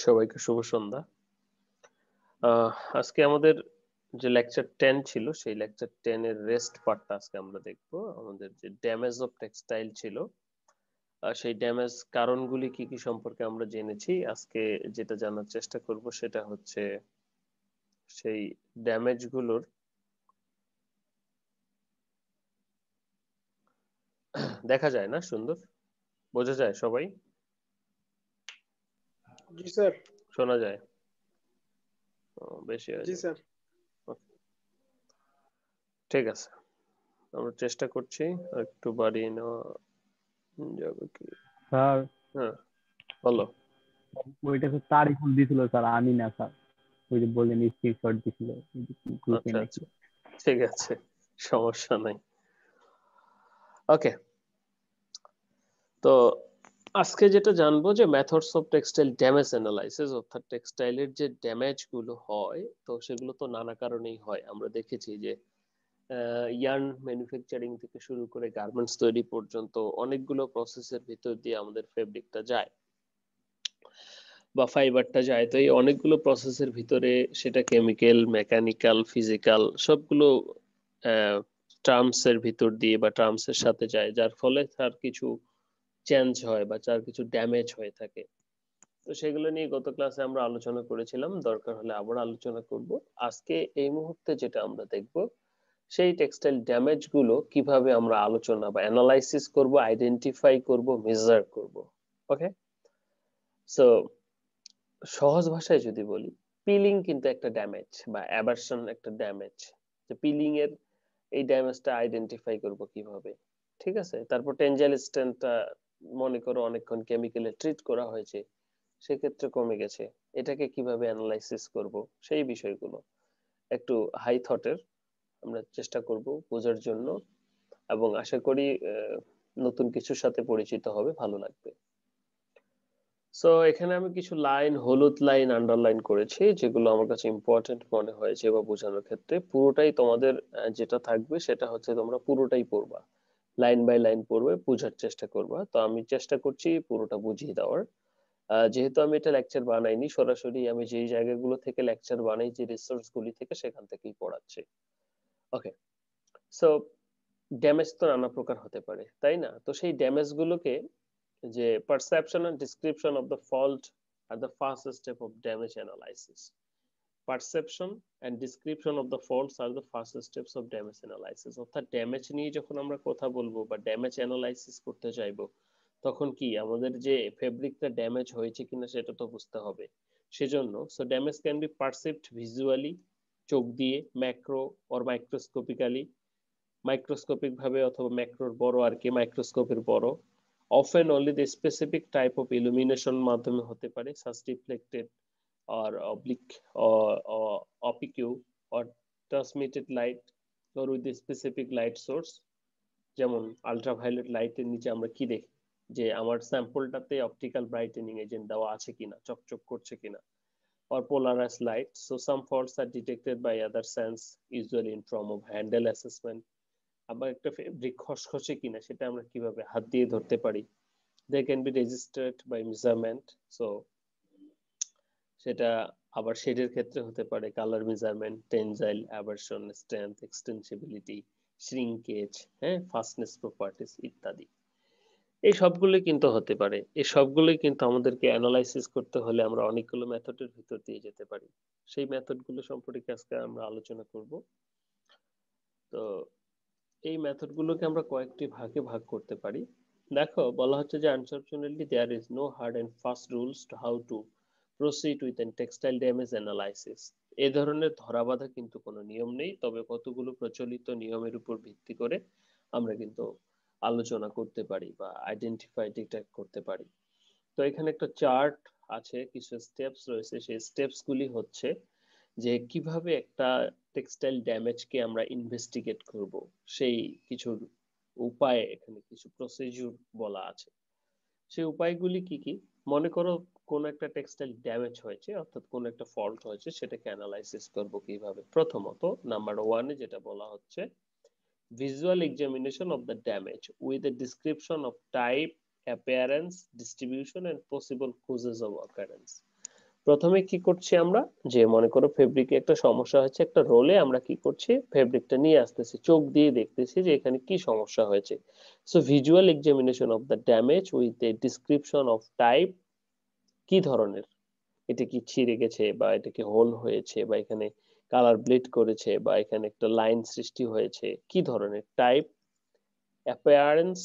সবাইকে শুভ সন্ধ্যা। আজকে আমাদের যে লেকচার 10 ছিল সেই লেকচার 10 এর রেস্ট পার্টটা আজকে আমরা দেখব। আমাদের যে ড্যামেজ অফ টেক্সটাইল ছিল সেই ড্যামেজ কারণগুলি কি কি সম্পর্কে আমরা জেনেছি। আজকে যেটা জানার চেষ্টা করব সেটা হচ্ছে সেই ড্যামেজ গুলোর দেখা যায় না সুন্দর, বোঝা যায় সবাই, জি স্যার। শোনা যায়? বেশি হয়ে জি যাবে। স্যার। Okay, ঠিক আছে, আমরা চেষ্টা করছি একটু বাড়িয়ে নেওয়া যাবে কি। স্যার হ্যাঁ, বলো। ওইটা তো তারই ভুল দিছিল স্যার, আমি না স্যার। ওই যে বললেন স্ক্রিনশট দিছিল গ্রুপে আচ্ছা নাকি। আচ্ছা, ঠিক আছে, সমস্যা নাই। ওকে, তো আজকে যেটা জানবো যে methods of textile damage analysis, অর্থাৎ টেক্সটাইলের যে ড্যামেজ গুলো হয় তো সেগুলো তো নানা কারণেই হয়। আমরা দেখেছি যে ইয়ার্ন ম্যানুফ্যাকচারিং থেকে শুরু করে গার্মেন্টস তৈরি পর্যন্ত অনেকগুলো প্রসেসের ভিতর দিয়ে আমাদের ফেব্রিকটা যায় বা ফাইবারটা যায়। তো এই অনেকগুলো প্রসেসের ভিতরে সেটা কেমিক্যাল, মেকানিক্যাল, ফিজিক্যাল সবগুলো টার্মস এর ভিতর দিয়ে বা টার্মস এর সাথে যায়, যার ফলে তার কিছু চেঞ্জ হয় বা তার কিছু ড্যামেজ হয়ে থাকে। তো সেগুলো নিয়ে গত ক্লাসে আমরা আলোচনা করেছিলাম, দরকার হলে আবার আলোচনা করব। আজকে এই মুহূর্তে যেটা আমরা দেখব সেই টেক্সটাইল ড্যামেজ গুলো কিভাবে আমরা আলোচনা বা অ্যানালাইসিস করব, আইডেন্টিফাই করব, মেজার করব। ওকে, সো সহজ ভাষায় যদি বলি, পিলিং কিন্তু একটা ড্যামেজ বা অ্যাবারশন একটা ড্যামেজ। যে পিলিং এর এই ড্যামেজটা আইডেন্টিফাই করব কিভাবে? ঠিক আছে, তারপর টেনজাইল স্ট্রেন্থটা মনে করো অনেকক্ষণ কেমিক্যালে ট্রিট করা হয়েছে, সেক্ষেত্রে কমে গেছে, এটাকে কিভাবে অ্যানালাইসিস করব, সেই বিষয়গুলো একটু হাই থটের আমরা চেষ্টা করব বোঝার জন্য, এবং আশা করি নতুন কিছুর সাথে পরিচিত হবে, ভালো লাগবে। সো এখানে আমি কিছু লাইন, হলুদ লাইন আন্ডারলাইন করেছি যেগুলো আমার কাছে ইম্পর্টেন্ট মনে হয়েছে বা বোঝানোর ক্ষেত্রে। পুরোটাই তোমাদের যেটা থাকবে সেটা হচ্ছে তোমরা পুরোটাই পড়বা, লাইন বাই লাইন পড়বে, বোঝার চেষ্টা করবা। তো আমি চেষ্টা করছি পুরোটা বুঝিয়ে দেওয়ার। যেহেতু আমি এটা লেকচার বানাইনি সরাসরি, আমি যেই জায়গাগুলো থেকে লেকচার বানাই, যে রিসোর্স গুলি থেকে, সেখান থেকেই পড়াচ্ছি। ওকে, সো ড্যামেজ তো নানা প্রকার হতে পারে, তাই না? তো সেই ড্যামেজ গুলোকে, যে perception and description of the fault are the first step of damage analysis. Perception and description of the faults are the first steps of damage analysis. অর্থাৎ ড্যামেজ নিয়ে যখন আমরা কথা বলবো বা ড্যামেজ অ্যানালাইসিস করতে চাইবো, তখন কি আমাদের যে ফেব্রিকটা ড্যামেজ হয়েছে কিনা সেটা তো বুঝতে হবে। সেজন্য so damage can be perceived visually, চোখ দিয়ে, ম্যাক্রো অর মাইক্রোস্কোপিক্যালি, মাইক্রোস্কোপিক ভাবে অথবা ম্যাক্রোর বড় আর কি, মাইক্রোস্কোপের বড়। often only the specific type of illumination মাধ্যমে হতে পারে, such reflected or oblique or opaque or transmitted light or with a specific light source। যেমন আল্ট্রাভায়োলেট লাইটের নিচে আমরা কি দেখি, যে আমার স্যাম্পলটাতে অপটিক্যাল ব্রাইটেনিং এজেন্ট দেওয়া আছে কিনা, চকচক করছে কিনা। or polarized light, so some faults are detected by other sense, usually in form of handle assessment। আবার একটা ফেব্রিক খসখসে কিনা সেটা আমরা কিভাবে হাত দিয়ে ধরতে পারি। they can be registered by measurement, so সেটা আবার শেডের ক্ষেত্রে হতে পারে, colour measurement, tensile, abrasion, strength, extensibility, shrinkage, হ্যাঁ, ফাস্টনেস প্রপার্টিজ ইত্যাদি। এই সবগুলোই কিন্তু হতে পারে। এই সবগুলোই কিন্তু আমাদেরকে অ্যানালাইসিস করতে হলে আমরা অনেকগুলো মেথডের ভিতর দিয়ে যেতে পারি। সেই মেথডগুলো সম্পর্কে আজকে আমরা আলোচনা করব। তো এই মেথডগুলোকে আমরা কয়েকটি ভাগে ভাগ করতে পারি। দেখো, বলা হচ্ছে যে unfortunately there is no hard and fast rules to how to proceed with an textile damage analysis. এই ধরনের ধরাবাঁধা কিন্তু কোনো নিয়ম নেই, তবে কতগুলো প্রচলিত নিয়মের উপর ভিত্তি করে আমরা কিন্তু আলোচনা করতে পারি বা আইডেন্টিফাই ডিটেক্ট করতে পারি। তো এখানে একটা চার্ট আছে, কিছু স্টেপস রয়েছে, সেই স্টেপস গুলি হচ্ছে যে কিভাবে একটা টেক্সটাইল ড্যামেজকে আমরা ইনভেস্টিগেট করব, সেই কিছু উপায়, এখানে কিছু প্রসিডিউর বলা আছে। সেই উপায়গুলি কি কি? মনে করো কোন একটা টেক্সটাইল ড্যামেজ হয়েছে, অর্থাৎ কোন একটা ফল্ট হয়েছে, সেটাকে অ্যানালাইসিস করব কিভাবে। প্রথমত নাম্বার 1 এ যেটা বলা হচ্ছে, visual examination of the damage with a description of type, appearance, distribution and possible causes of occurrence। প্রথমে কি করছি আমরা, যে মনে করো ফেব্রিকে একটা সমস্যা হচ্ছে, একটা রোলে আমরা কি করছি, ফেব্রিকটা নিয়ে আসতেছি, চোখ দিয়ে দেখতেছি যে এখানে কি সমস্যা হয়েছে। So visual examination of the damage with a description of type, কি ধরনের, এটা কি ছিঁড়ে গেছে বা এটা কি হোল হয়েছে বা এখানে কালার ব্লিড করেছে বা এখানে একটা লাইন সৃষ্টি হয়েছে, কি ধরনের টাইপ, অ্যাপিয়ারেন্স,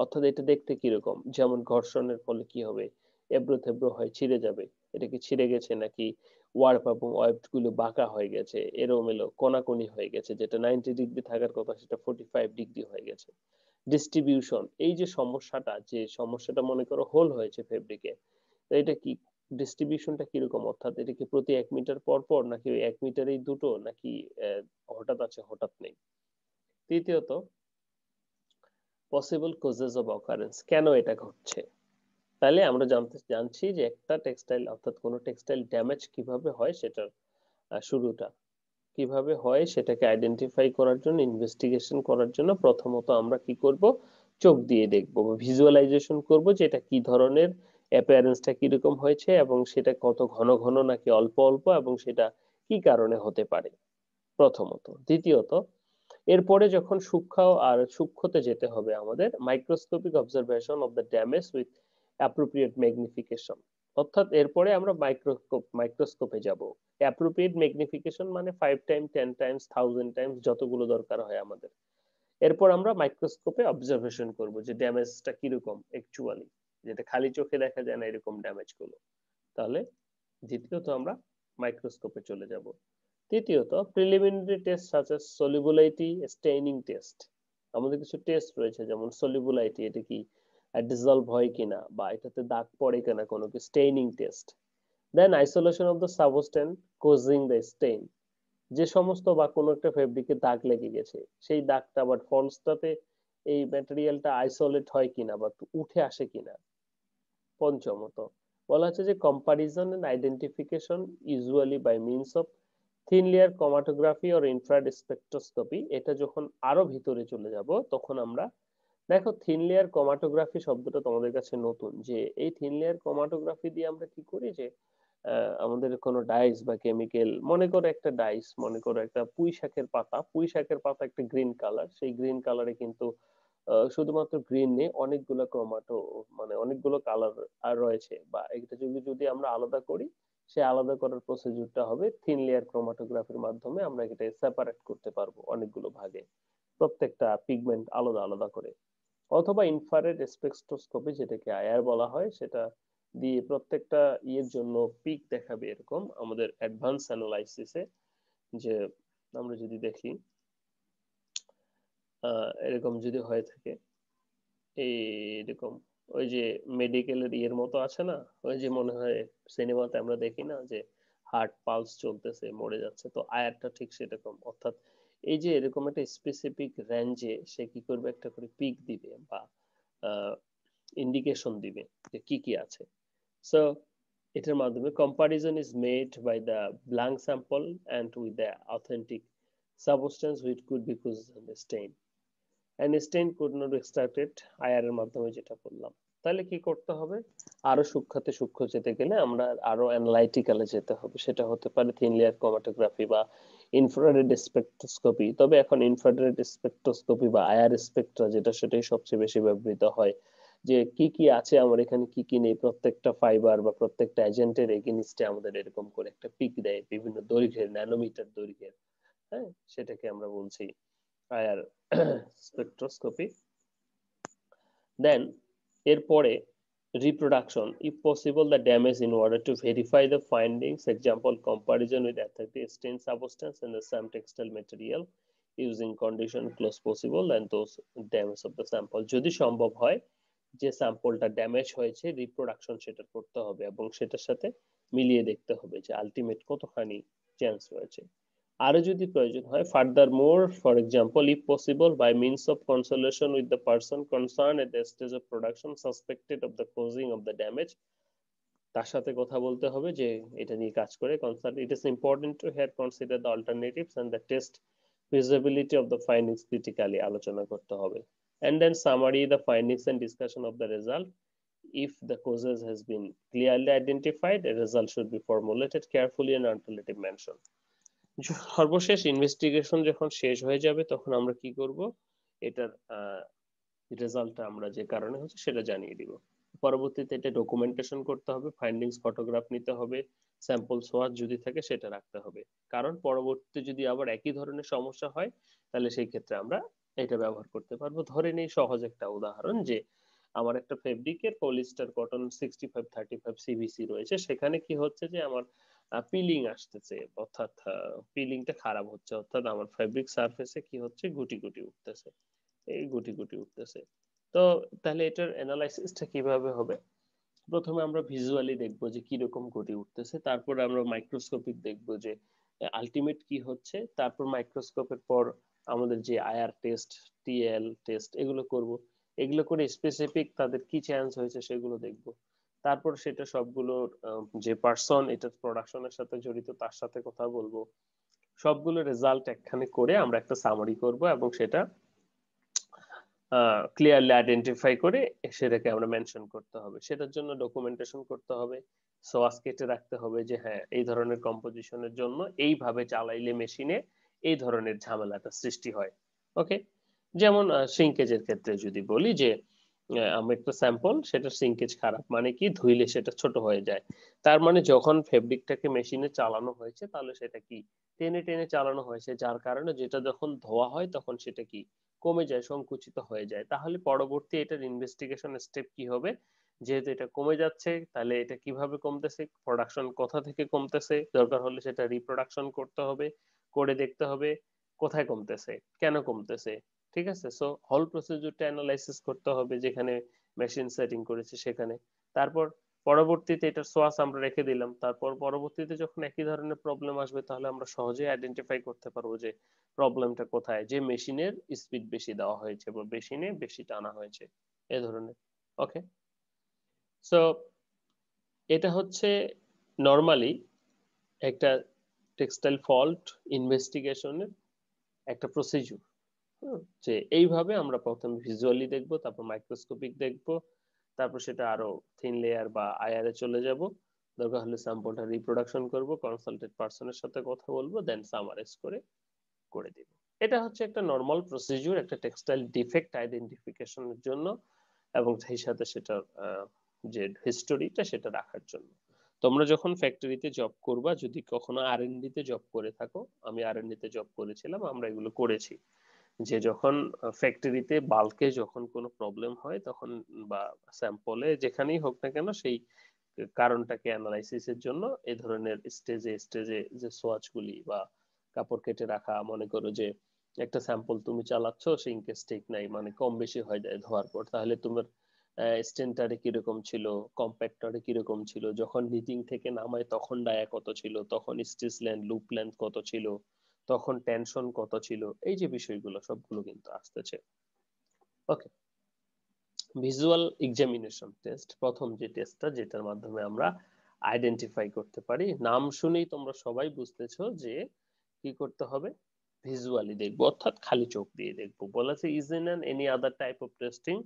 অর্থাৎ এটা দেখতে কিরকম, যেমন ঘর্ষণের ফলে কি হবে, এবড়ো থেবড়ো হয় ছিঁড়ে যাবে, এটা কি ছিঁড়ে গেছে নাকি ওয়ার্প এবং ওয়েবড গুলো বাঁকা হয়ে গেছে, এলোমেলো কোনাকুনি হয়ে গেছে, যেটা 90 ডিগ্রি থাকার কথা সেটা 45 ডিগ্রি হয়ে গেছে। ডিস্ট্রিবিউশন, এই যে সমস্যাটা, যে সমস্যাটা মনে করো হোল হয়েছে ফেব্রিকে, তো এটা কি ডিস্ট্রিবিউশনটা কিরকম, অর্থাৎ এটা কি প্রতি 1 মিটার পর পর নাকি ওই 1 মিটারেই দুটো নাকি হঠাৎ আছে হঠাৎ নেই। তৃতীয়ত পসিবল কজেস অফ অকারেন্স, কেন এটা ঘটছে। তাহলে আমরা জানছি যে একটা টেক্সটাইল অর্থাৎ কোনো টেক্সটাইল ড্যামেজ কিভাবে হয়, সেটার শুরুটা কিভাবে হয় সেটাকে আইডেন্টিফাই করার জন্য, ইনভেস্টিগেশন করার জন্য প্রথমত আমরা কি করব, চোখ দিয়ে দেখব, ভিজুয়ালাইজেশন করব যে এটা কি ধরনের, অ্যাপিয়ারেন্সটা কিরকম হয়েছে এবং সেটা কত ঘন ঘন নাকি অল্প অল্প এবং সেটা কি কারণে হতে পারে প্রথমত। দ্বিতীয়ত এরপরে যখন সূক্ষ্ম আর সূক্ষ্মতে যেতে হবে আমাদের, microscopic observation of the damage with appropriate magnification, অর্থাৎ এরপরে আমরা মাইক্রোস্কোপে যাব। অ্যাপ্রোপ্রিয়েট ম্যাগনিফিকেশন মানে 5 টাইম 10 টাইমস 1000 টাইমস যতগুলো দরকার হয় আমাদের। এরপর আমরা মাইক্রোস্কোপে অবজারভেশন করব যে ড্যামেজটা কিরকম অ্যাকচুয়ালি, যেটা খালি চোখে দেখা যায় না এরকম ড্যামেজ গুলো। তাহলে দ্বিতীয়ত আমরা মাইক্রোস্কোপে চলে যাব। তৃতীয়ত preliminary test such as solubility, staining test, আমাদের কিছু টেস্ট রয়েছে যেমন সলিবুলাইটি, এটা কি ডিসলভ হয় কিনা বা এটাতে দাগ পড়ে কিনা, কোনো কি staining test. Then isolation of the substance causing the stain, যে সমস্ত বা কোনো একটা ফেব্রিকে দাগ লেগে গেছে সেই দাগটা আবার ফলসটাতে এই ম্যাটেরিয়ালটা আইসোলেট হয় কিনা বা উঠে আসে কিনা। পঞ্চমত বলা হচ্ছে যে comparison and identification usually by means of thin layer chromatography or infrared spectroscopy, এটা যখন আরো ভিতরে চলে যাব তখন আমরা, দেখো থিন লেয়ার ক্রোমাটোগ্রাফি শব্দটা তোমাদের কাছে নতুন, যে এই থিন লেয়ার ক্রোমাটোগ্রাফি দিয়ে আমরা কি করি যে আমাদের কোনো ডাইস বা কেমিক্যাল, মনে করো একটা ডাইস, মনে করো একটা পুঁই শাকের পাতা, পুঁই শাকের পাতা একটা গ্রিন কালার, সেই গ্রিন কালারে কিন্তু শুধুমাত্র গ্রিন নেই, অনেকগুলো ক্রোমাটো মানে অনেকগুলো কালার আর রয়েছে, বা এটা যদি যদি আমরা আলাদা করি, সে আলাদা করার প্রসিডিউরটা হবে থিন লেয়ার ক্রোমাটোগ্রাফির মাধ্যমে আমরা এটা সেপারেট করতে পারবো অনেকগুলো ভাগে, প্রত্যেকটা পিগমেন্ট আলাদা আলাদা করে। অথবা ইনফ্রারেড স্পেকট্রোস্কোপি, যেটাকে আইআর বলা হয়, সেটা দিয়ে প্রত্যেকটা ইয়ের জন্য পিক দেখাবে এরকম আমাদের অ্যাডভান্স অ্যানালাইসিসে, যে আমরা যদি দেখি এরকম যদি হয়ে থাকে এইরকম, ওই যে মেডিকেলের ইয়ের মতো আছে না, ওই যে মনে হয় সিনেমাতে আমরা দেখি না যে হার্ট পালস চলতেছে মরে যাচ্ছে, তো আয়ারটা ঠিক সেরকম, অর্থাৎ এই যে এরকম একটা স্পেসিফিক রেঞ্জে সে কি করবে, একটা করে পিক দিবে বা ইন্ডিকেশন দিবে যে কি কি আছে। সো এটার মাধ্যমে comparison is made by the blank sample and with the authentic substance which could be caused on the stain and stain could not be extracted, IR এর মাধ্যমে যেটা বললাম। তাহলে কি করতে হবে, আরো সূক্ষ্মতে সূক্ষ্ম যেতে গেলে আমরা আরো অ্যানালাইটিক্যালে যেতে হবে, সেটা হতে পারে থিন লেয়ার ক্রোমাটোগ্রাফি বা ইনফ্রারেড স্পেকট্রোস্কোপি। তবে এখন ইনফ্রারেড স্পেকট্রোস্কোপি বা আইআর স্পেকট্রা যেটা, সেটাই সবচেয়ে বেশি ব্যবহৃত হয়, যে কি কি আছে আমার এখানে, কি কি নেই, প্রত্যেকটা ফাইবার বা প্রত্যেকটা এজেন্টের এগেইনস্টে আমাদের এরকম করে একটা পিক দেয় বিভিন্ন দৈর্ঘ্যের, ন্যানোমিটার দৈর্ঘ্যের। হ্যাঁ, সেটাকে আমরা বলছি আইআর স্পেকট্রোস্কোপি। দেন এরপরে reproduction, if possible the damage in order to verify the findings, example comparison with authentic stain substance and the same textile material using condition close possible and those damage of the sample, যদি সম্ভব হয় যে স্যাম্পলটা damage হয়েছে, reproduction সেটা করতে হবে এবং সেটার সাথে মিলিয়ে দেখতে হবে যে আলটিমেট কতখানি চেঞ্জ হয়েছে। আরো যদি প্রয়োজন হয় furthermore, for example if possible by means of consultation with the person concern at the stage of production suspected of the causing of the damage, তার সাথে কথা বলতে হবে যে এটা নিয়ে কাজ করে concern. It is important to here consider the alternatives and the test feasibility of the findings critically আলোচনা করতে হবে। And then summary the findings and discussion of the result, if the causes has been clearly identified, a result should be formulated carefully and alternative mention. সর্বশেষ investigation যখন শেষ হয়ে যাবে তখন আমরা কি করব, এটার রেজাল্টটা আমরা যে কারণে হচ্ছে সেটা জানিয়ে দিব। পরবর্তীতে এটা ডকুমেন্টেশন করতে হবে, ফাইন্ডিংস ফটোগ্রাফ নিতে হবে, স্যাম্পল সোয়াচ যদি থাকে সেটা রাখতে হবে, কারণ পরবর্তীতে যদি আবার একই ধরনের সমস্যা হয় তাহলে সেই ক্ষেত্রে আমরা এটা ব্যবহার করতে পারবো। ধরে নেই সহজ একটা উদাহরণ যে আমার একটা ফেব্রিকের পলিস্টার কটন 65-35 সিভিসি রয়েছে, সেখানে কি হচ্ছে যে আমার পিলিং আসতেছে, অর্থাৎ পিলিংটা খারাপ হচ্ছে, অর্থাৎ আমার ফেব্রিক সারফেসে কি হচ্ছে, গুটি গুটি উঠতেছে, এই গুটি গুটি উঠতেছে। তো তাহলে এটার অ্যানালাইসিসটা কিভাবে হবে? প্রথমে আমরা ভিজুয়ালি দেখবো যে কিরকম গুটি উঠতেছে, তারপর আমরা মাইক্রোস্কোপিক দেখবো যে আলটিমেট কি হচ্ছে, তারপর মাইক্রোস্কোপের পর আমাদের যে আইআর টেস্ট, টিএল টেস্ট এগুলো করব, এগুলো করে স্পেসিফিক তাদের কি চেঞ্জ হয়েছে সেগুলো দেখব, তারপর সেটা সবগুলো যে পার্সন এটা প্রোডাকশনের সাথে জড়িত তার সাথে কথা বলবো, সবগুলো রেজাল্ট একখানে করে আমরা একটা সামারি করব এবং সেটা ক্লিয়ারলি আইডেন্টিফাই করে সেটাকে আমরা মেনশন করতে হবে। সেটার জন্য ডকুমেন্টেশন করতে হবে, সোয়াস কেটে রাখতে হবে যে হ্যাঁ এই ধরনের কম্পোজিশনের জন্য এইভাবে চালাইলে মেশিনে এই ধরনের ঝামেলাটা সৃষ্টি হয়। ওকে, যেমন সিঙ্কেজের ক্ষেত্রে যদি বলি যে আমার একটা স্যাম্পল, সেটা সিঙ্কেজ খারাপ, মানে কি ধুইলে সেটা ছোট হয়ে যায়, তার মানে যখন ফেব্রিকটাকে মেশিনে চালানো হয়েছে তাহলে সেটা কি টেনে টেনে চালানো হয়েছে, যার কারণে যেটা যখন ধোয়া হয় তখন সেটা কি কমে যায়, সংকুচিত হয়ে যায়। তাহলে পরবর্তী এটার ইনভেস্টিগেশন স্টেপ কি হবে, যেহেতু এটা কমে যাচ্ছে তাহলে এটা কিভাবে কমতেছে, প্রোডাকশন কোথা থেকে কমতেছে, দরকার হলে সেটা রিপ্রোডাকশন করতে হবে, করে দেখতে হবে কোথায় কমতেছে, কেন কমতেছে। ঠিক আছে, সো হোল প্রসিডিউরটা অ্যানালাইসিস করতে হবে যেখানে মেশিন সেটিং করেছে সেখানে। তারপর পরবর্তীতে এটা সোয়াস আমরা রেখে দিলাম, তারপর পরবর্তীতে যখন একই ধরনের প্রবলেম আসবে তাহলে আমরা সহজেই আইডেন্টিফাই করতে পারবো যে প্রবলেমটা কোথায়, যে মেশিনের স্পিড বেশি দেওয়া হয়েছে বা মেশিনে বেশি টানা হয়েছে, এ ধরনের। ওকে, সো এটা হচ্ছে নর্মালি একটা টেক্সটাইল ফল্ট ইনভেস্টিগেশনের একটা প্রসিডিউর, যে এইভাবে আমরা প্রথমে ভিজুয়ালি দেখবো, তারপর মাইক্রোস্কোপিক দেখবো, তারপর সেটা আরো থিন লেয়ার বা আইআর এ চলে যাব, দরকার হলে স্যাম্পলটা রিপ্রোডাকশন করব, কনসালটেড পার্সনের সাথে কথা বলবো, দেন সামারাইজ করে করে দিব। এটা হচ্ছে একটা নর্মাল প্রসিডিউর একটা টেক্সটাইল ডিফেক্ট আইডেন্টিফিকেশনের জন্য এবং সেই সাথে সেটার যে হিস্টোরিটা সেটা রাখার জন্য। তোমরা যখন ফ্যাক্টরিতে জব করবা, যদি কখনো আর&ডি তে জব করে থাকো, আমি আর&ডি তে জব করেছিলাম, আমরা এগুলো করেছি, যে যখন ফ্যাক্টরিতে বাল্কে যখন কোনো প্রবলেম হয় তখন বা স্যাম্পলে যেখানেই হোক না কেন সেই কারণটাকে অ্যানালাইসিসের জন্য এই ধরনের স্টেজে স্টেজে যে সোয়াচ গুলি বা কাপড় কেটে রাখা, মনে করো যে একটা স্যাম্পল তুমি চালাচ্ছ সিঙ্কেজ ঠিক নাই, মানে কম বেশি হয়ে যায় ধোয়ার পর, তাহলে তোমার স্টেন্টারে কিরকম ছিল, কম্প্যাক্টরে কিরকম ছিল, যখন নিটিং থেকে নামায় তখন ডায়া কত ছিল, তখন স্টিচ লেন্থ লুপ লেন্থ কত ছিল, তখন টেনশন কত ছিল, এই যে বিষয়গুলো সবগুলো কিন্তু আসতেছে। ওকে, ভিজুয়াল এক্সামিনেশন টেস্ট প্রথম যে টেস্টটা, যেটার মাধ্যমে আমরা আইডেন্টিফাই করতে পারি, নাম শুনেই তোমরা সবাই বুঝতেছো যে কি করতে হবে, ভিজুয়ালি দেখবো, অর্থাৎ খালি চোখ দিয়ে দেখবো। বলা আছে is in an any other type of testing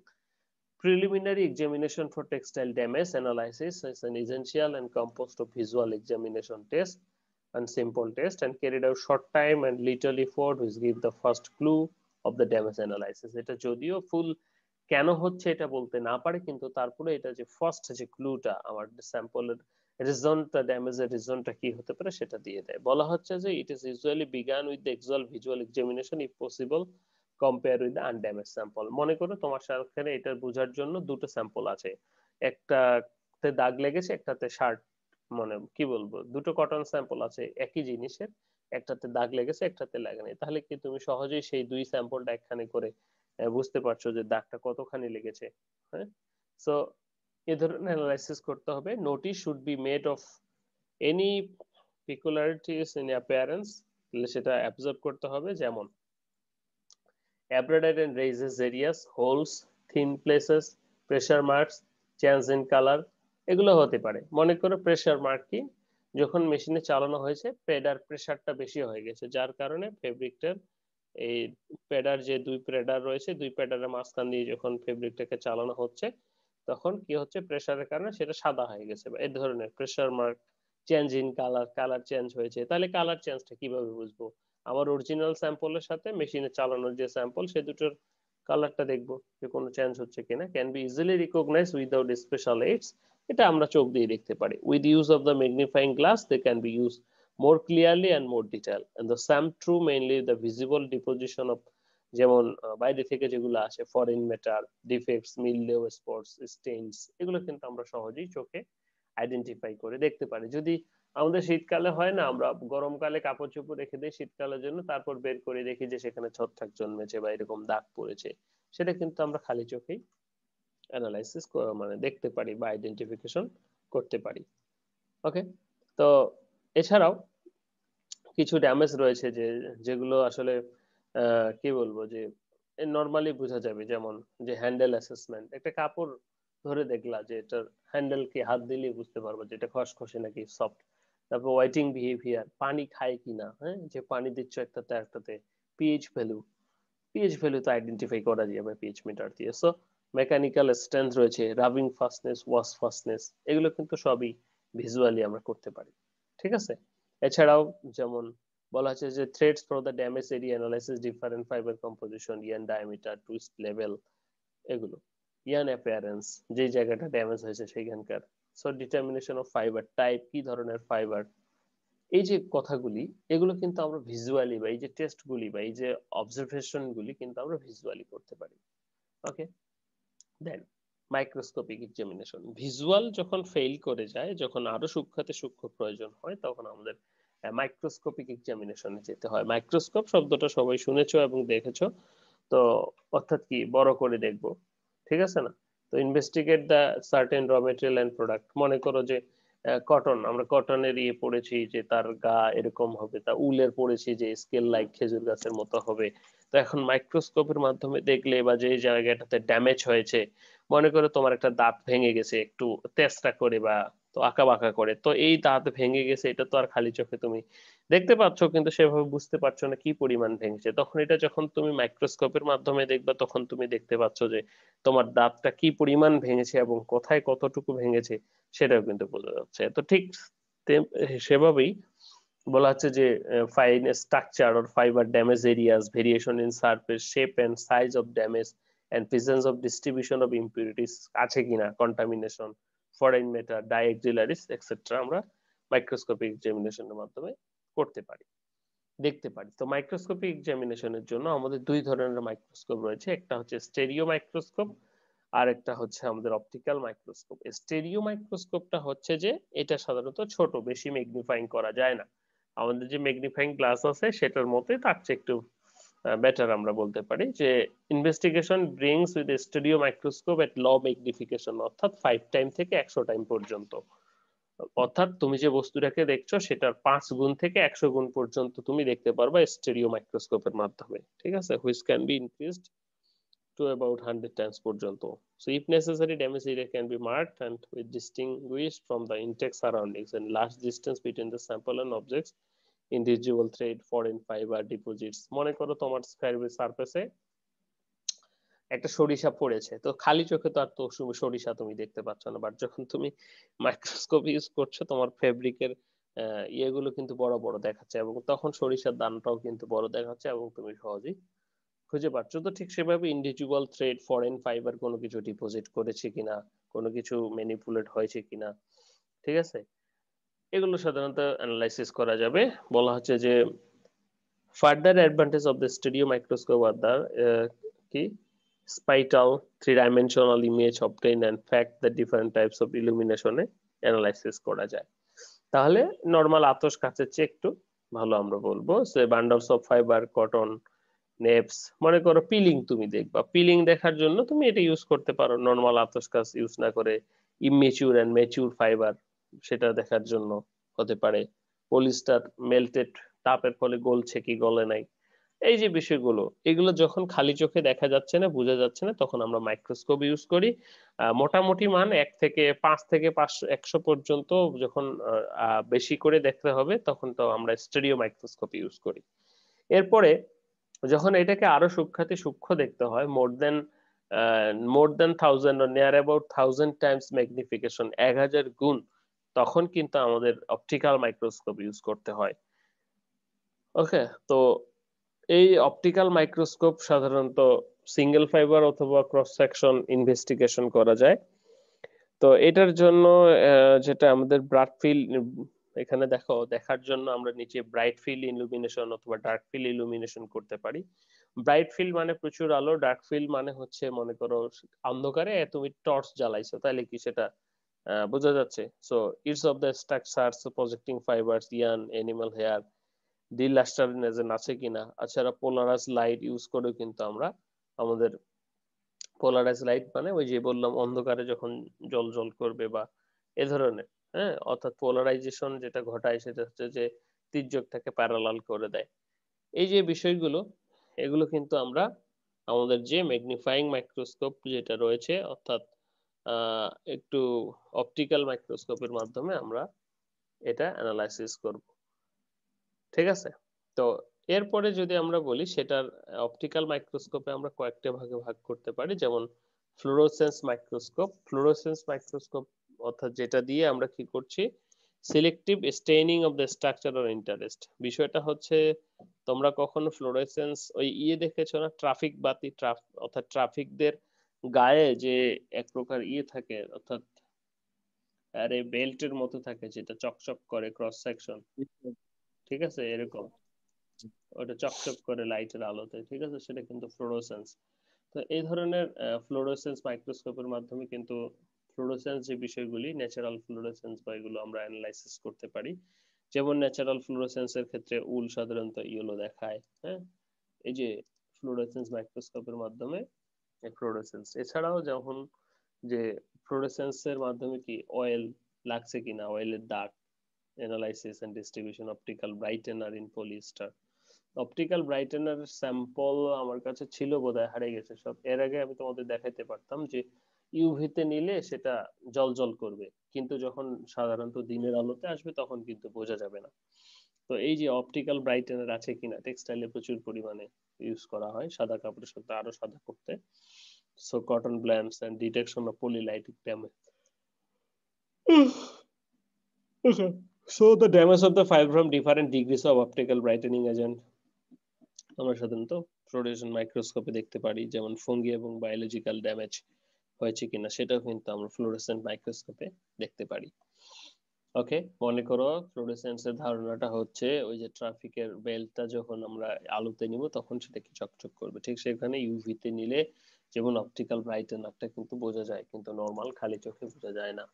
preliminary examination for textile damage analysis is an essential and composed of visual examination test and simple test and carried out short time and little effort which give the first clue of the damage analysis. এটা যদিও ফুল কেন হচ্ছে এটা বলতে না পারে, কিন্তু তারপরে এটা যে ফার্স্ট যে ক্লুটা আমার স্যাম্পলের রিজনটা, ড্যামেজের রিজনটা কি হতে পারে সেটা দিয়ে দেয়। বলা হচ্ছে যে it is usually begun with the actual visual examination if possible compare with the undamaged sample. মনে করো তোমার সাথে এটা বোঝার জন্য দুটো স্যাম্পল আছে, একটাতে দাগ লেগেছে, একটাতে শার্ট, মানে কি বলবো, দুটো কটন স্যাম্পল আছে একই জিনিসের, একটাতে দাগ লেগেছে একটাতে লাগেনি, তাহলে কি তুমি সহজেই সেই দুই স্যাম্পলটা একখানে করে বুঝতে পারছো যে দাগটা কতখানি লেগেছে। হ্যাঁ, সো এ ধরনের অ্যানালাইসিস করতে হবে। Notice should be made of any peculiarities in appearance, তাহলে সেটা অ্যাবজর্ব করতে হবে, যেমন abrade and raises areas, holes, thin places, pressure marks, change in color, এগুলো হতে পারে। মনে করো প্রেসার মার্ক কি, যখন মেশিনে চালানো হয়েছে পেডার প্রেসারটা বেশি হয়ে গেছে, যার কারণে ফেব্রিকটার এই পেডার যে দুই পেডার রয়েছে, দুই পেডারের মাঝখান দিয়ে যখন ফেব্রিকটাকে চালানো হচ্ছে তখন কি হচ্ছে, প্রেসারের কারণে সেটা সাদা হয়ে গেছে, বা এই ধরনের pressure mark, change in colour, colour change হয়েছে। তাহলে কালার চেঞ্জটা কিভাবে বুঝবো? আমার অরিজিনাল স্যাম্পলের সাথে মেশিনে চালানোর যে স্যাম্পল, সে দুটোর কালারটা দেখবো যে কোনো চেঞ্জ হচ্ছে কিনা। Can be easily recognise without special aids, এটা আমরা চোখ দিয়ে দেখতে পারি। With use of the magnifying glass they can be use more clearly and more detail, and the same true mainly the visible deposition of, যেমন বাইরে থেকে যেগুলো আসে, foreign matter, defects, mildew spots, stains, এগুলো কিন্তু আমরা সহজেই চোখে আইডেন্টিফাই করে দেখতে পারি। যদি আমাদের শীতকালে হয় না, আমরা গরমকালে কাপড় চোপড় রেখে দিই শীতকালের জন্য, তারপর বের করে দেখি যে সেখানে ছত্রাক জন্মেছে বা এরকম দাগ পড়েছে, সেটা কিন্তু আমরা খালি চোখেই অ্যানালাইসিস মানে দেখতে পারি বা আইডেন্টিফিকেশন করতে পারি। ওকে, তো এছাড়াও কিছু ড্যামেজ রয়েছে যে, যেগুলো আসলে কি বলবো, যে নর্মালি বোঝা যাবে। যেমন যে হ্যান্ডেল অ্যাসেসমেন্ট, একটা কাপড় ধরে দেখলা যে এটার হ্যান্ডেল কি হাত দিলেই বুঝতে পারবো যে এটা খসখসে নাকি সফট। তারপর ওয়াইটিং বিহেভিয়ার, পানি খায় কিনা, হ্যাঁ, যে পানি দিচ্ছ একটাতে একটাতে। পিএইচ ভ্যালু, পিএইচ ভ্যালু তো আইডেন্টিফাই করা যাবে পিএইচ মিটার দিয়ে। সো মেকানিক্যাল স্ট্রেংথ রয়েছে, রাবিং ফাস্টনেস, ওয়াশ ফাস্টনেস, এগুলো কিন্তু সবই ভিজুয়ালি আমরা করতে পারি। ঠিক আছে, এছাড়াও যেমন বলা হচ্ছে যে threads for the damage area analysis, different fibre composition, yarn diameter, twist level, এগুলো। ইয়ান অ্যাপিয়ারেন্স, যে জায়গাটা ড্যামেজ হয়েছে সেখানকার। So determination of fibre type, কি ধরনের ফাইবার, এই যে কথাগুলি, এগুলো কিন্তু আমরা ভিজুয়ালি, বা এই যে টেস্টগুলি বা এই যে অবজারভেশন গুলি কিন্তু আমরা ভিজুয়ালি করতে পারি। ওকে, দেন মাইক্রোস্কোপিক এক্সামিনেশন। ভিজুয়াল যখন ফেল করে যায়, যখন আরো সূক্ষ্মতে সূক্ষ্ম প্রয়োজন হয়, তখন আমাদের মাইক্রোস্কোপিক এক্সামিনেশনে যেতে হয়। মাইক্রোস্কোপ শব্দটা সবাই শুনেছো এবং দেখেছো, তো অর্থাৎ কি, বড় করে দেখবো, ঠিক আছে না? তো ইনভেস্টিগেট দ্য সার্টেন র মেটেরিয়াল এন্ড প্রোডাক্ট। মনে করো যে কটন, আমরা কটনের ইয়ে পড়েছি যে তার গা এরকম হবে, তা উলের পড়েছি যে স্কেল লাইক খেজুর গাছের মতো হবে। তো এখন মাইক্রোস্কোপের মাধ্যমে দেখলে, বা যে জায়গাটাতে ড্যামেজ হয়েছে, মনে করো তোমার একটা দাঁত ভেঙে গেছে একটু তেষ্টা করে বা তো আঁকা বাঁকা করে, তো এই দাঁত ভেঙে গেছে, এটা তো আর খালি চোখে তুমি দেখতে পাচ্ছ, কিন্তু সেভাবে বুঝতে পারছো না কি পরিমাণ ভেঙেছে। তখন এটা যখন তুমি মাইক্রোস্কোপের মাধ্যমে দেখবা, তখন তুমি দেখতে পাচ্ছ যে তোমার দাঁতটা কি পরিমাণ ভেঙেছে এবং কোথায় কতটুকু ভেঙেছে, সেটাও কিন্তু বোঝা যাচ্ছে। তো ঠিক সেভাবেই বলা হচ্ছে যে fine structure or fibre damage areas, variation in surface shape and size of damage and presence of distribution of impurities, আছে কিনা contamination, foreign matter, dye auxiliaries etcetera, আমরা মাইক্রোস্কোপিক এক্সামিনেশনের মাধ্যমে করতে পারি, দেখতে পারি। তো মাইক্রোস্কোপিক এক্সামিনেশনের জন্য আমাদের দুই ধরনের মাইক্রোস্কোপ রয়েছে, একটা হচ্ছে স্টেরিও মাইক্রোস্কোপ, আর একটা হচ্ছে আমাদের অপটিক্যাল মাইক্রোস্কোপ। স্টেরিও মাইক্রোস্কোপটা হচ্ছে যে এটা সাধারণত ছোট, বেশি ম্যাগনিফাইং করা যায় না। আমাদের যে ম্যাগনিফাইং গ্লাস আছে সেটার মতোই, তার চেয়ে একটু বেটার আমরা বলতে পারি যে investigation brings with stereo microscope at low magnification, অর্থাৎ 5 টাইম থেকে 100 টাইম পর্যন্ত। অর্থাৎ তুমি যে বস্তুটাকে দেখছো সেটার 5 গুণ থেকে 100 গুণ পর্যন্ত তুমি দেখতে পারবা স্টেরিও মাইক্রোস্কোপের মাধ্যমে। ঠিক আছে, which can be increased to about 100 times পর্যন্ত। So if necessary, damage area can be marked and with distinguished from the intake surroundings, and large distance between the sample and objects, individual thread, foreign fiber deposits। মনে করো তোমার সারফেসে একটা সরিষা পড়েছে, তো খালি চোখে তো আর তো সরিষা তুমি দেখতে পাচ্ছ না, বাট যখন তুমি মাইক্রোস্কোপ ইউজ করছো, তোমার ফেব্রিকের ইয়েগুলো কিন্তু বড় বড় দেখাচ্ছে, এবং তখন সরিষার দানাটাও কিন্তু বড় দেখাচ্ছে, এবং তুমি সহজেই খুঁজে পাচ্ছ। তো ঠিক সেভাবে ইন্ডিভিজুয়াল থ্রেড, ফরেন ফাইবার কোনো কিছু ডিপোজিট করেছে কিনা, কোনো কিছু ম্যানিপুলেট হয়েছে কিনা, ঠিক আছে, এগুলো সাধারণত অ্যানালাইসিস করা যাবে। বলা হচ্ছে যে further advantage of the studio microscope are the কি spatial three dimensional image obtain and fact the different types of ইলুমিনেশনে অ্যানালাইসিস করা যায়। তাহলে নর্মাল আতশ কাচের চেয়ে একটু ভালো আমরা বলবো। সে বান্ডলস অফ ফাইবার, কটন, নেপস, মনে করো পিলিং তুমি দেখবা, পিলিং দেখার জন্য তুমি এটা ইউজ করতে পারো, নর্মাল আতশ কাচ ইউজ না করে ইমেচিউর এন্ড ম্যাচিউর ফাইবার, সেটা দেখার জন্য হতে পারে। পলিস্টার মেল্টেড তাপের ফলে গলছে কি গলে নাই, এই যে বিষয়গুলো, এগুলো যখন খালি চোখে দেখা যাচ্ছে না, বোঝা যাচ্ছে না, তখন আমরা মাইক্রোস্কোপ ইউজ করি। মোটামুটি মান 1 থেকে 5 থেকে 500 100 পর্যন্ত, যখন বেশি করে দেখতে হবে তখন তো আমরা স্টেরিও মাইক্রোস্কোপ ইউজ করি। এরপরে যখন এটাকে আরো সূক্ষ্মাতি সূক্ষ্ম দেখতে হয়, মোর দেন মোর দেন 1000 or near about 1000 Times magnification, 1000 গুণ, তখন কিন্তু আমাদের অপটিক্যাল মাইক্রোস্কোপ ইউজ করতে হয়। ওকে, তো এই অপটিক্যাল মাইক্রোস্কোপ সাধারণত সিঙ্গেল ফাইবার অথবা ক্রস সেকশন ইনভেস্টিগেশন করা যায়। তো এটার জন্য যেটা আমাদের ব্রাইট ফিল্ড, এখানে দেখো দেখার জন্য আমরা নিচে ব্রাইট ফিল্ড ইলুমিনেশন অথবা ডার্ক ফিল্ড ইলুমিনেশন করতে পারি। ব্রাইট ফিল্ড মানে প্রচুর আলো, ডার্ক ফিল্ড মানে হচ্ছে মনে করো অন্ধকারে তুমি টর্চ জ্বালাইছো, তাহলে কি সেটা বোঝা যাচ্ছে? So it's of the structures projecting fibres, ইয়ান অ্যানিমাল হেয়ার, ডি লাস্টারিনেশন আছে কিনা, এছাড়া পোলারাইজ লাইট ইউজ করেও কিন্তু আমরা আমাদের পোলারাইজ লাইট মানে ওই যে বললাম অন্ধকারে যখন জল জল করবে বা এ ধরনের, হ্যাঁ, অর্থাৎ পোলারাইজেশন যেটা ঘটায় সেটা হচ্ছে যে তির্যকটাকে প্যারালাল করে দেয়। এই যে বিষয়গুলো, এগুলো কিন্তু আমরা আমাদের যে ম্যাগনিফাইং মাইক্রোস্কোপ যেটা রয়েছে, অর্থাৎ একটু অপটিক্যাল মাইক্রোস্কোপের মাধ্যমে আমরা এটা অ্যানালাইসিস করব। ঠিক আছে? তো এরপরে যদি আমরা বলি সেটার অপটিক্যাল মাইক্রোস্কোপে আমরা কয়েকটা ভাগে ভাগ করতে পারি, যেমন ফ্লুরোসেন্স মাইক্রোস্কোপ। ফ্লুরোসেন্স মাইক্রোস্কোপ অর্থাৎ যেটা দিয়ে আমরা কি করছি, selective staining of the structure or interest. বিষয়টা হচ্ছে তোমরা কখনো ফ্লোরেসেন্স ওই দেখেছো না, ট্রাফিক বাতি, অর্থাৎ ট্রাফিকদের গায়ে যে এক প্রকার থাকে, অর্থাৎ আরে বেল্টের মতো থাকে যেটা চকচক করে ক্রস সেকশন, ঠিক আছে, এরকম ওটা চকচক করে লাইটের আলোতে, ঠিক আছে, সেটা কিন্তু ফ্লোরোসেন্স। তো এই ধরনের ফ্লোরোসেন্স মাইক্রোস্কোপের মাধ্যমে কিন্তু ফ্লোরোসেন্স যে বিষয়গুলি, ন্যাচারাল ফ্লোরোসেন্স বা এগুলো আমরা অ্যানালাইসিস করতে পারি। যেমন ন্যাচারাল ফ্লোরোসেন্সের ক্ষেত্রে উল সাধারণত ইয়েলো দেখায়, হ্যাঁ, এই যে ফ্লোরোসেন্স মাইক্রোস্কোপের মাধ্যমে ফ্লোরোসেন্স। এছাড়াও যখন যে ফ্লোরোসেন্সের মাধ্যমে কি অয়েল লাগছে কিনা, অয়েলের দাগ analysis and distribution, optical brightener in polyester. Optical brightener sample আমার কাছে ছিল, বোধহয় হারিয়ে গেছে সব। এর আগে আমি তোমাদের দেখাইতে পারতাম যে ইউভিতে নিলে সেটা জল জল করবে, কিন্তু যখন সাধারণত দিনের আলোতে আসবে তখন কিন্তু বোঝা যাবে না। তো এই যে অপটিক্যাল ব্রাইটেনার আছে কিনা, টেক্সটাইলে প্রচুর পরিমাণে ইউজ করা হয় সাদা কাপড়ের সাথে আরো সাদা করতে। সো কটন ব্ল্যাম্পস এন্ড ডিটেকশন অফ পলিলাইটিক damage. So the damage of the fiber from different degrees of optical brightening agent আমরা সাধারণত ফ্লোরোসেন্স মাইক্রোস্কোপে দেখতে পারি, যেমন ফঙ্গি এবং বায়োলজিক্যাল ড্যামেজ হয়েছে কিনা সেটাও কিন্তু আমরা ফ্লোরোসেন্ট মাইক্রোস্কোপে দেখতে পারি। ওকে, মনে করো ফ্লোরোসেন্সের ধারণাটা হচ্ছে ওই যে ট্রাফিকের বেলটা যখন আমরা আলোতে নিব তখন সেটা কি চকচক করবে, ঠিক সেখানে ইউভিতে নিলে যেমন অপটিক্যাল ব্রাইটেনারটা কিন্তু বোঝা যায়, কিন্তু নর্মাল খালি চোখে বোঝা যায় না।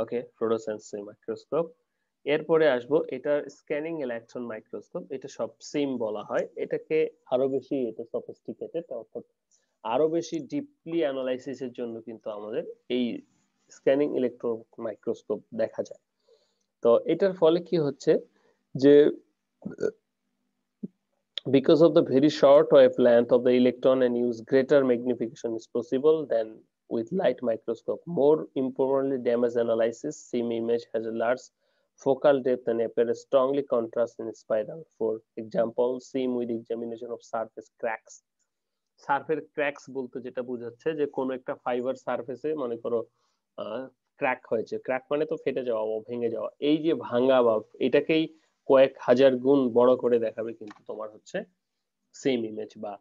ওকে, ফ্লোরোসেন্স মাইক্রোস্কোপ। এরপরে আসবো এটা স্ক্যানিং ইলেকট্রন মাইক্রোস্কোপ। এটা সব সেম বলা হয়, এটাকে আরো বেশি এটা সফিস্টিকেটেড, অর্থাৎ আরো বেশি ডিপলি অ্যানালাইসিসের জন্য কিন্তু আমাদের এই স্ক্যানিং ইলেকট্রন মাইক্রোস্কোপ দেখা যায়। তো এটার ফলে কি হচ্ছে যে because of the very short wavelength of the electron and use greater magnification is possible than with light microscope. More importantly, damage analysis, same image has a large focal depth and appears strongly contrast in spiral. For example, same with examination of surface cracks. সার্ফের cracks বলতে যেটা বোঝাচ্ছে যে কোনো একটা fibre সারফেসে মনে করো ক্র্যাক হয়েছে, ক্র্যাক মানে তো ফেটে যাওয়া বা ভেঙে যাওয়া, এই যে ভাঙা বা এটাকেই কয়েক হাজার গুণ বড় করে দেখাবে কিন্তু তোমার হচ্ছে সেম ইমেজ বা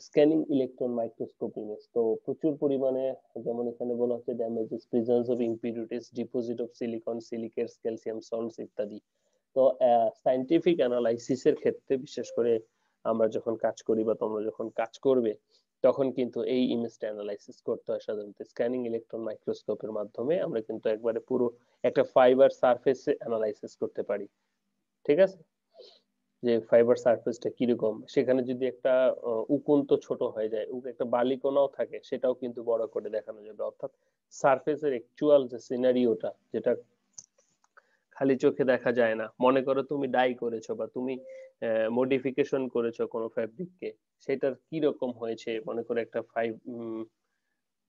স্ক্যানিং ইলেকট্রন মাইক্রোস্কোপ ইমেজ। তো প্রচুর পরিমাণে, যেমন এখানে বলা হচ্ছে damages, presence of impurities, deposit of silicon, silicates, calcium salts ইত্যাদি। তো সায়েন্টিফিক অ্যানালাইসিসের ক্ষেত্রে বিশেষ করে আমরা যখন কাজ করি বা তোমরা যখন কাজ করবে তখন কিন্তু এই ইমেজটা অ্যানালাইসিস করতে হয় সাধারণত স্ক্যানিং ইলেকট্রন মাইক্রোস্কোপের মাধ্যমে। আমরা কিন্তু একবারে পুরো একটা ফাইবার সারফেসে অ্যানালাইসিস করতে পারি, ঠিক আছে, যে ফাইবার সারফেসটা কিরকম, সেখানে যদি একটা উকুন্ত ছোট হয়ে যায়, একটা বালিকণাও থাকে, সেটাও কিন্তু বড় করে দেখানো যাবে। অর্থাৎ সারফেসের অ্যাকচুয়াল যে সিনারিওটা, যেটা খালি চোখে দেখা যায় না, মনে করো তুমি ডাই করেছো বা তুমি মডিফিকেশন করেছো কোনো ফ্যাব্রিককে, সেটার কি রকম হয়েছে, মনে করো একটা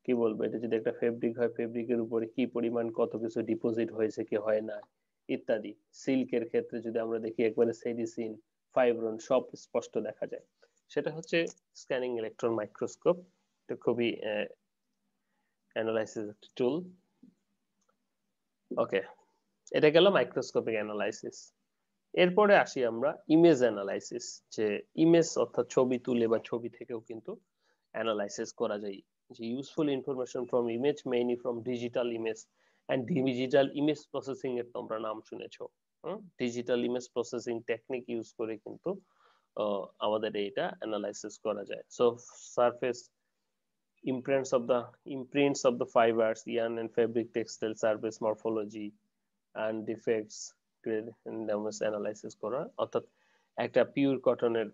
কি বলবো, এটা যদি একটা ফেব্রিক হয়, ফেব্রিকের উপরে কি পরিমাণ কত কিছু ডিপোজিট হয়েছে কি হয় না ইত্যাদি। সিল্কের ক্ষেত্রে যদি আমরা দেখি একবারে সেরিসিন, ফাইব্রন সব স্পষ্ট দেখা যায়, সেটা হচ্ছে স্ক্যানিং ইলেকট্রন মাইক্রোস্কোপ। এটা খুবই অ্যানালাইসিস একটা টুল। ওকে, এটা গেল মাইক্রোস্কোপিক অ্যানালাইসিস। এরপরে আসি আমরা ইমেজ অ্যানালাইসিস, যে ইমেজ অর্থাৎ ছবি তুলে বা ছবি থেকেও কিন্তু অ্যানালাইসিস করা যায়। যে useful information from image mainly from digital image and digital image processing এর তোমরা নাম শুনেছো। Digital image processing technique use করে কিন্তু আমাদের এইটা অ্যানালাইসিস করা যায়। So surface imprints of the fibers, yarn and fabric textile surface morphology and defects damage analysis করা, অর্থাৎ একটা পিওর কটনের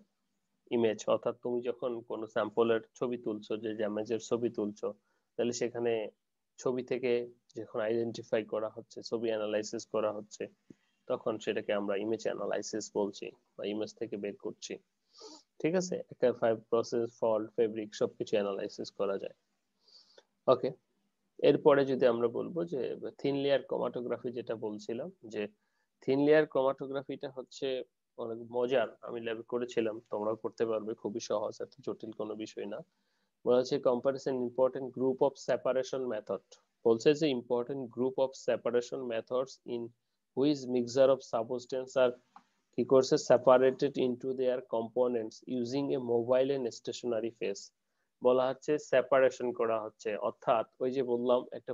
ইমেজ, অর্থাৎ তুমি যখন কোনো স্যাম্পলের ছবি তুলছো, যে ড্যামেজের ছবি তুলছো, তাহলে সেখানে ছবি থেকে যখন আইডেন্টিফাই করা হচ্ছে, ছবি অ্যানালাইসিস করা হচ্ছে, তখন সেটাকে আমরা ইমেজ অ্যানালাইসিস বলছি বা ইমেজ থেকে বের করছি। ঠিক আছে, একটা প্রসেস ফল্ট ফেব্রিক সবকিছু অ্যানালাইসিস করা যায়। ওকে, এরপরে যদি আমরা বলবো যে থিন লেয়ার ক্রোমাটোগ্রাফি, যেটা বলছিলাম, যে থিন লেয়ার ক্রোমাটোগ্রাফিটা হচ্ছে অনেক মজার, আমি ল্যাবে করেছিলাম, তোমরাও করতে পারবে, খুবই সহজ, এত জটিল কোনো বিষয় না। বলা হচ্ছে comparison important group of separation method, বলছে যে important group of separation methods in which mixture of substance are কি করছে separated into their components using a mobile and stationary phase. বলা হচ্ছে সেপারেশন করা হচ্ছে, অর্থাৎ ওই যে বললাম একটা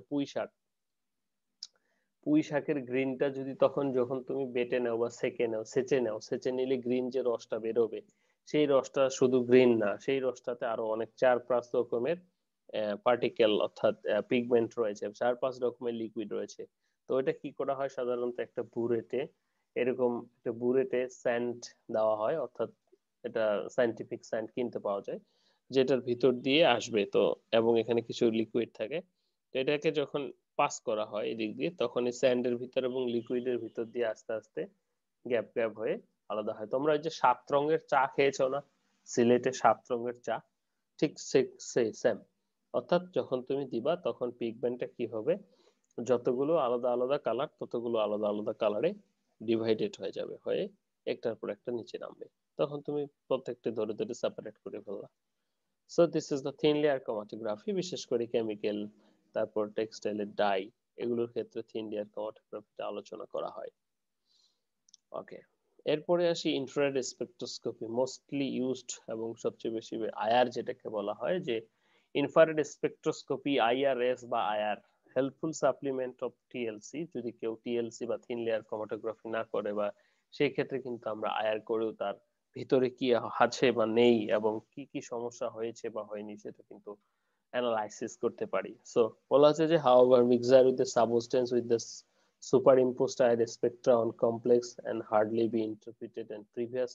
পুঁই শাকের গ্রিনটা যদি যখন তুমি বেটে নাও বা সেচে নিলে গ্রিন যে রসটা বেরোবে, সেই রসটা শুধু গ্রিন না, সেই রসটাতে আরো অনেক 4-5 রকমের পার্টিকেল অর্থাৎ পিগমেন্ট রয়েছে, 4-5 রকমের লিকুইড রয়েছে। তো এটা কি করা হয়, সাধারণত একটা বুরেটে স্যান্ড দেওয়া হয়, অর্থাৎ এটা সায়েন্টিফিক স্যান্ড কিনতে পাওয়া যায়, যেটার ভিতর দিয়ে আসবে তো, এবং এখানে কিছু লিকুইড থাকে। তো এটাকে যখন পাস করা হয় এদিক দিয়ে, তখন এই স্যান্ডের ভিতর এবং লিকুইডের ভিতর দিয়ে আস্তে আস্তে গ্যাপ হয়ে আলাদা হয়। তোমরা ওই যে 7 রঙের চা খেয়েছো না, সিলেটে 7 রঙের চা, ঠিক সেম। অর্থাৎ যখন তুমি দিবা তখন পিগমেন্টটা কি হবে, যতগুলো আলাদা আলাদা কালার, ততগুলো আলাদা আলাদা কালারে ডিভাইডেড হয়ে যাবে, হয়ে একটার পর একটা নিচে নামবে, তখন তুমি প্রত্যেকটা ধরে ধরে সেপারেট করে ফেললা। So this is the thin layer chromatography. বিশেষ করে কেমিক্যাল, তারপর টেক্সটাইলের ডাই, এগুলোর ক্ষেত্রে থিন লেয়ার ক্রোমাটোগ্রাফিটা আলোচনা করা হয়। ওকে, এরপরে আসি ইনফ্রারেড স্পেকট্রোস্কোপি, মোস্টলি ইউজড এবং সবচেয়ে বেশি আইআর যেটাকে বলা হয়, যে ইনফ্রারেড স্পেকট্রোস্কোপি, আইআরএস বা IR, helpful supplement of TLC. যদি কেউ টিএলসি বা থিন লেয়ার ক্রোমাটোগ্রাফি না করে, বা সেই ক্ষেত্রে কিন্তু আমরা আইআর করেও তার ভিতরে কি আছে বা নেই এবং কি কি সমস্যা হয়েছে বা হয়নি সেটা কিন্তু অ্যানালাইসিস করতে পারি। সো বলা হচ্ছে যে however mixture with the substance with the superimposed IR spectra on complex and hardly be interpreted, and previous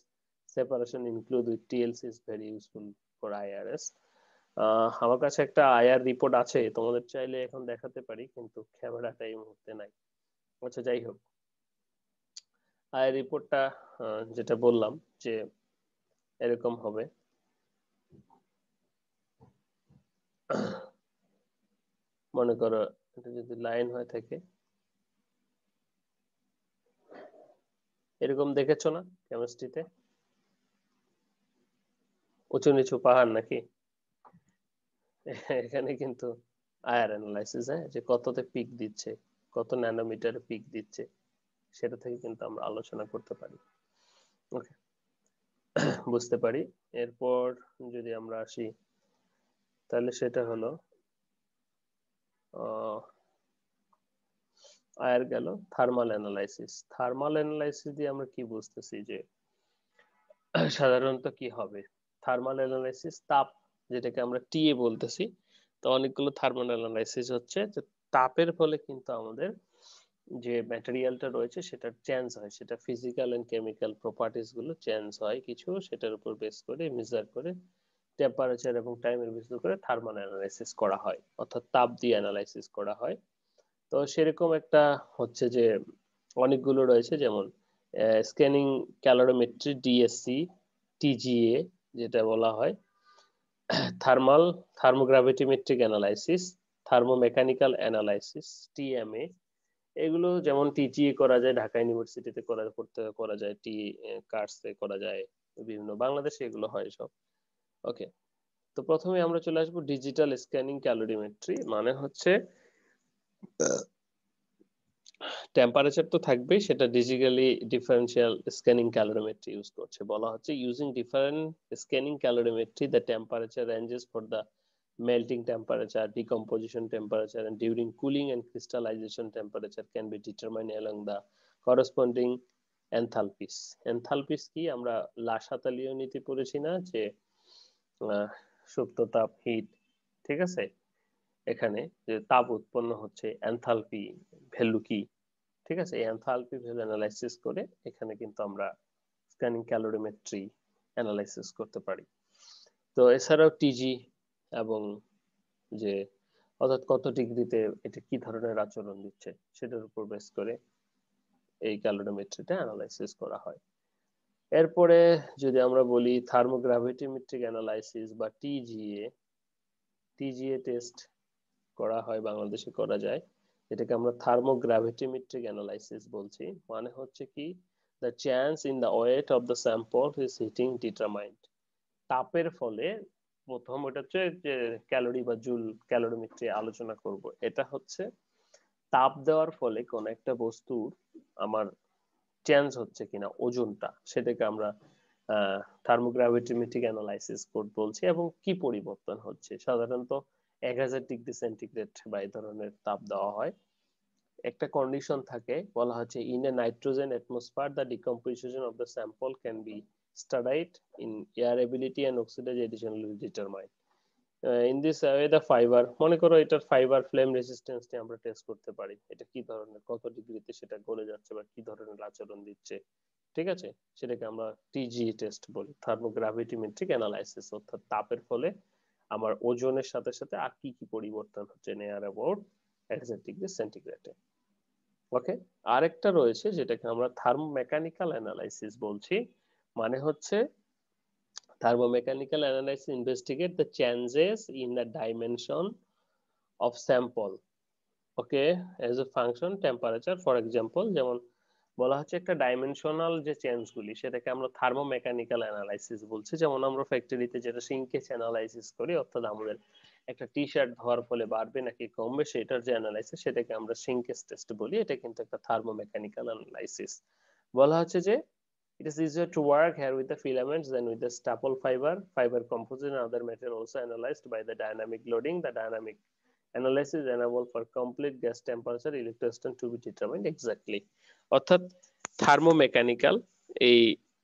separation include with TLC is very useful for IRS. আমার কাছে একটা আইআর রিপোর্ট আছে, তোমাদের চাইলে এখন দেখাতে পারি, কিন্তু ক্যামেরাটা এই মুহূর্তে নাই। আচ্ছা, যাই হোক, আইআর রিপোর্টটা যেটা বললাম যে এরকম হবে। মনে করো এটা যদি লাইন হয়ে থাকে, এরকম দেখেছো না কেমিস্ট্রিতে, উঁচু নিচু পাহাড় নাকি? এখানে কিন্তু আয়ার অ্যানালাইসিস, হ্যাঁ, যে কততে পিক দিচ্ছে, কত ন্যানোমিটার পিক দিচ্ছে, সেটা থেকে কিন্তু আমরা আলোচনা করতে পারি। ওকে, বুঝতে পারি। এরপর যদি আমরা আসি, তাহলে সেটা হলো আয়ার গেল। থার্মাল অ্যানালাইসিস দিয়ে আমরা কি বুঝতেছি, যে সাধারণত কি হবে, থার্মাল অ্যানালাইসিস তাপ, যেটাকে আমরা টিএ বলতেছি। তো অনেকগুলো থার্মাল অ্যানালাইসিস হচ্ছে, যে তাপের ফলে কিন্তু আমাদের যে ম্যাটেরিয়ালটা রয়েছে সেটা চেঞ্জ হয়, সেটা ফিজিক্যাল এন্ড কেমিক্যাল প্রপার্টিজ গুলো চেঞ্জ হয় কিছু, সেটার উপর বেস করে মেজার করে টেম্পারেচার এবং টাইমের ভিত্তি করে থার্মাল অ্যানালাইসিস করা হয়, অর্থাৎ তাপ দিয়ে অ্যানালাইসিস করা হয়। তো সেরকম একটা হচ্ছে যে অনেকগুলো রয়েছে, যেমন স্ক্যানিং ক্যালোরিমেট্রি, ডিএসসি, টিজিএ যেটা বলা হয়, থার্মোগ্রাভিমেট্রিক অ্যানালাইসিস, থার্মোমেকানিক্যাল অ্যানালাইসিস, টিএমএ। এগুলো যেমন টিজিএ করা যায় ঢাকা ইউনিভার্সিটিতে করা যায়, কার্সে করা যায়, বিভিন্ন বাংলাদেশে এগুলো হয় সব। ওকে, তো প্রথমে আমরা চলে আসবো ডিজিটাল স্ক্যানিং ক্যালোরিমেট্রি, মানে হচ্ছে টেম্পারেচার তো থাকবেই, সেটা digitally differential scanning calorimetry use করছে। বলা হচ্ছে using different scanning calorimetry the temperature ranges for the melting temperature, decomposition temperature, and during cooling and crystallization temperature can be determined along the corresponding enthalpies. Enthalpies কি আমরা লাসাতালীয় নীতি পড়েছি না, যে সুপ্ত তাপ হিট, ঠিক আছে, এখানে যে তাপ উৎপন্ন হচ্ছে এনথালপি ভ্যালু কি, ঠিক আছে, এই এনথালপি ভ্যালু অ্যানালাইসিস করে এখানে কিন্তু আমরা স্ক্যানিং ক্যালোরিমেট্রি অ্যানালাইসিস করতে পারি। তো এছাড়াও টিজি এবং যে অর্থাৎ কত ডিগ্রিতে এটা কি ধরনের আচরণ দিচ্ছে সেটার উপর বেস করে এই ক্যালোরিমেট্রিটা অ্যানালাইসিস করা হয়। এরপরে যদি আমরা বলি থার্মোগ্রাভিমেট্রিক অ্যানালাইসিস বা টিজিএ টেস্ট করা হয়, বাংলাদেশে করা যায়, এটাকে আমরা থার্মোগ্রাভিমেট্রিক অ্যানালাইসিস বলছি। মানে হচ্ছে কি, the change in the weight of the sample is hitting determined. তাপের ফলে, প্রথম ওটা হচ্ছে যে ক্যালোরি বা জুল ক্যালোরিমেট্রি আলোচনা করব, এটা হচ্ছে তাপ দেওয়ার ফলে কোন একটা বস্তুর আমার চেঞ্জ হচ্ছে কিনা ওজনটা, সেটাকে আমরা থার্মোগ্রাভিমেট্রিক অ্যানালাইসিস বলছি। এবং কি পরিবর্তন হচ্ছে, সাধারণত 1000 ডিগ্রি সেন্টিগ্রেড বা এই ধরনের তাপ দেওয়া হয়। একটা কন্ডিশন থাকে, বলা হচ্ছে in a nitrogen atmosphere the decomposition of the sample can be studied in air ability and oxidase additionally determined in this way the fibre. মনে করো এটার ফাইবার ফ্লেম রেজিস্ট্যান্সটি আমরা টেস্ট করতে পারি, এটা কি ধরনের, কত ডিগ্রিতে সেটা গলে যাচ্ছে বা কি ধরনের আচরণ দিচ্ছে, ঠিক আছে, সেটাকে আমরা টিজি টেস্ট বলি, থার্মোগ্রাভিমেট্রিক অ্যানালাইসিস। অর্থাৎ তাপের ফলে আমার ওজনের সাথে সাথে আর কি কি পরিবর্তন হচ্ছে নিয়ার অ্যাবাউট 1000 ডিগ্রি সেন্টিগ্রেডে। ওকে, আরেকটা রয়েছে যেটাকে আমরা থার্মোমেকানিক্যাল অ্যানালাইসিস বলছি। মানে হচ্ছে thermomechanical analysis investigate the changes in the dimension of sample, okay, as a function temperature. For example, যেমন বলা হচ্ছে একটা ডাইমেনশনাল যে চেঞ্জ গুলি, সেটাকে আমরা থার্মোমেকানিক্যাল অ্যানালাইসিস বলছি। যেমন আমরা ফ্যাক্টরিতে যেটা সিঙ্কেজ অ্যানালাইসিস করি, অর্থাৎ আমাদের একটা টি শার্ট ধোয়ার ফলে বাড়বে নাকি কমবে সেটার যে অ্যানালাইসিস, সেটাকে আমরা সিঙ্কেজ টেস্ট বলি। এটা কিন্তু একটা থার্মোমেকানিক্যাল অ্যানালাইসিস। বলা হচ্ছে যে it is easier to work here with the filaments than with the staple fiber. Fiber composition and other material also analyzed by the dynamic loading. The dynamic analysis enable for complete gas temperature electrostatics to be determined exactly. অর্থাৎ থার্মোমেকানিক্যাল এই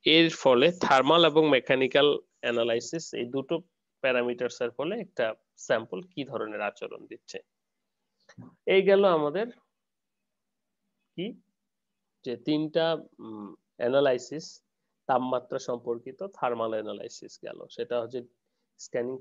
এর ফলে thermal এবং mechanical analysis, এই দুটো parameters এর ফলে একটা স্যাম্পল কি ধরনের আচরণ দিচ্ছে। এই গেল আমাদের কি, যে তিনটা অ্যানালাইসিস তাপমাত্রা সম্পর্কিত থার্মাল অ্যানালাইসিস গেল, সেটা হচ্ছে স্ক্যানিং